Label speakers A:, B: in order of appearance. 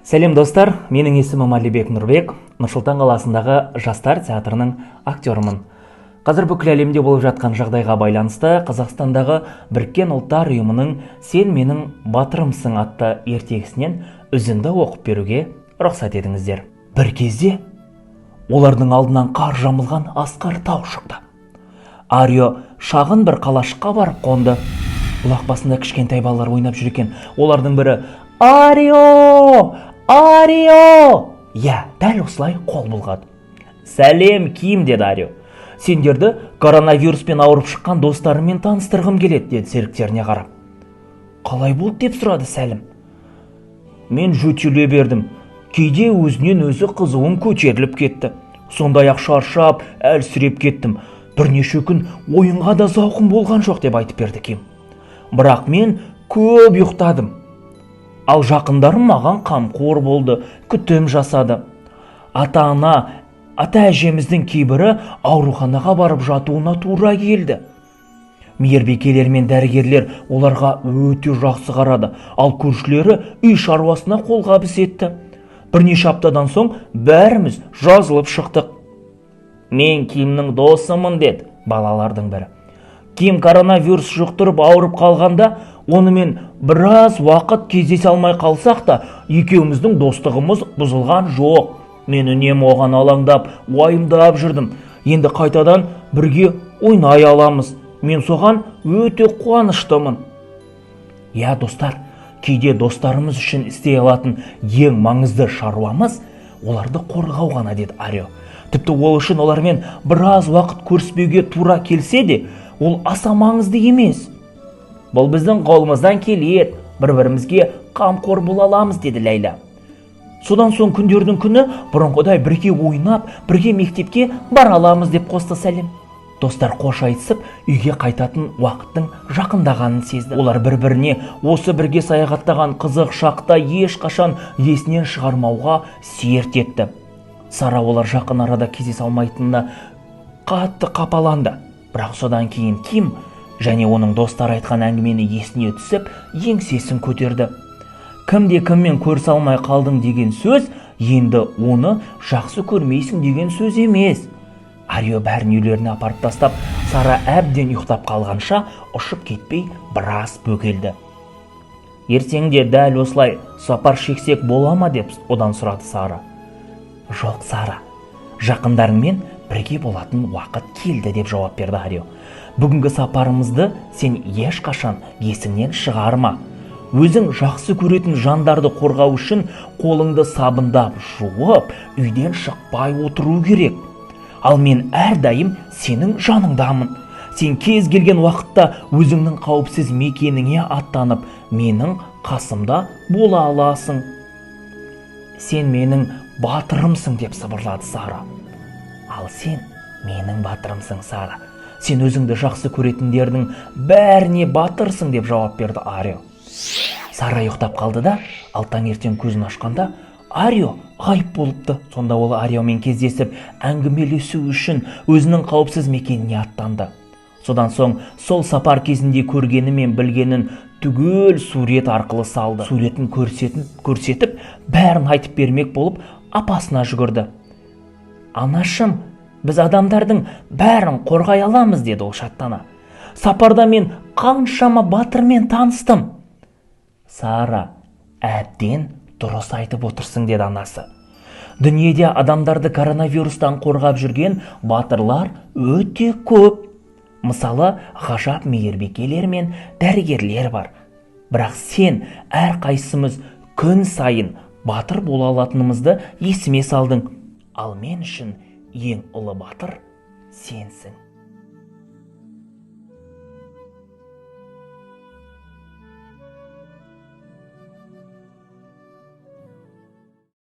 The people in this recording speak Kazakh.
A: Сәлем достар, менің есімім Алибек Нұрбек, Нұрсұлтан қаласындағы жастар театрының актерімін. Қазір бүкіл әлемде болып жатқан жағдайға байланысты Қазақстандағы Біріккен Ұлттар ұйымының "Сен менің батырымсың" атты ертегісінен үзінді оқып беруге рұқсат етіңіздер. Бір кезде олардың алдынан қар жамылған асқар тау шықты. Арио шағын бір қалашыққа барып қонды. Бұлақ басында кішкентай балалар ойнап жүр екен. Олардың бірі: "Арио! Арио!" Я, дәл осылай қол бұлғады. "Сәлем, Ким", деді Арио. "Сендерді коронавируспен ауырып шыққан достарыммен таныстырғым келеді", деді серіктеріне қарап. "Қалай болды?" деп сұрады Сәлім. "Мен жөтеле бердім. Кейде өзінен өзі қызуым көтеріліп кетті. Сондай-ақ шаршап, әлсіреп кеттім. Бірнеше күн ойынға да зауқым болған жоқ", деп айтып берді Ким. "Бірақ мен көп ұйықтадым. Ал жақындарым маған қамқор болды, күтім жасады. Ата әжеміздің кейбірі ауруханаға барып жатуына тура келді. Мейірбикелер мен дәрігерлер оларға өте жақсы қарады, ал көршілері үй шаруасына қолғабыс етті. Бірнеше аптадан соң бәріміз жазылып шықтық." "Мен Кимнің досымын", деді балалардың бірі. "Ким коронавирус жұқтырып ауырып қалғанда, онымен біраз уақыт кездесе алмай қалсақ та, екеуміздің достығымыз бұзылған жоқ. Мен үнемі оған алаңдап, уайымдап жүрдім. Енді қайтадан бірге ойнай аламыз. Мен соған өте қуаныштымын." Я, достар, кейде достарымыз үшін істей алатын ең маңызды шаруамыз оларды қорғау ғана, деді Арио. "Тіпті ол үшін олармен біраз уақыт көріспеуге тура келсе де, ол аса маңызды емес. Бұл біздің қолымыздан келеді, бір-бірімізге қамқор бола аламыз", деді Ләйла. "Содан соң күндердің күні бұрынғыдай бірге ойнап, бірге мектепке бара аламыз", деп қосты Сәлем. Достар қош айтысып, үйге қайтатын уақыттың жақындағанын сезді. Олар бір-біріне осы бірге саяхаттаған қызық шақта ешқашан есінен шығармауға серт етті. Сара олар жақын арада кездесе алмайтынына қатты қапаланды. Бірақ содан кейін Ким және оның достары айтқан әңгімені есіне түсіп, еңсесін көтерді. "Кімде кіммен көрісе алмай қалдың" деген сөз енді оны жақсы көрмейсің деген сөз емес. Арио бәрін үйлеріне апарып тастап, Сара әбден ұйықтап қалғанша ұшып кетпей біраз бөгелді. "Ертең де дәл осылай сапар шексек бола ма?" деп одан сұрады Сара. "Жоқ, Сара, жақындарыңмен бірге болатын уақыт келді", деп жауап берді Арио. "Бүгінгі сапарымызды сен ешқашан есіңнен шығарма. Өзің жақсы көретін жандарды қорғау үшін қолыңды сабындап жуып, үйден шықпай отыру керек. Ал мен әрдайым сенің жаныңдамын. Сен кез келген уақытта өзіңнің қауіпсіз мекеніңе аттанып, менің қасымда бола аласың. Сен менің батырымсың", деп сыбырлады Сара. "Ал сен менің батырымсың, Сара. Сен өзіңді жақсы көретіндердің бәріне батырсың", деп жауап берді Арио. Сара ұйықтап қалды да, ал таңертең көзін ашқанда Арио ғайып болыпты. Сонда ол Ариомен кездесіп, әңгімелесу үшін өзінің қауіпсіз мекеніне аттанды. Содан соң сол сапар кезінде көргені мен білгенін түгел сурет арқылы салды. Суретін көрсетіп, бәрін айтып бермек болып апасына жүгірді. "Анашым, біз адамдардың бәрін қорғай аламыз", деді ол шаттана. "Сапарда мен қаншама батырмен таныстым." "Сара, әбден дұрыс айтып отырсың", деді анасы. "Дүниеде адамдарды коронавирустан қорғап жүрген батырлар өте көп. Мысалы, ғажап мейірбикелер мен дәрігерлер бар. Бірақ сен әрқайсымыз күн сайын батыр бола алатынымызды есіме салдың. Ал мен үшін ең ұлы батыр сенсің."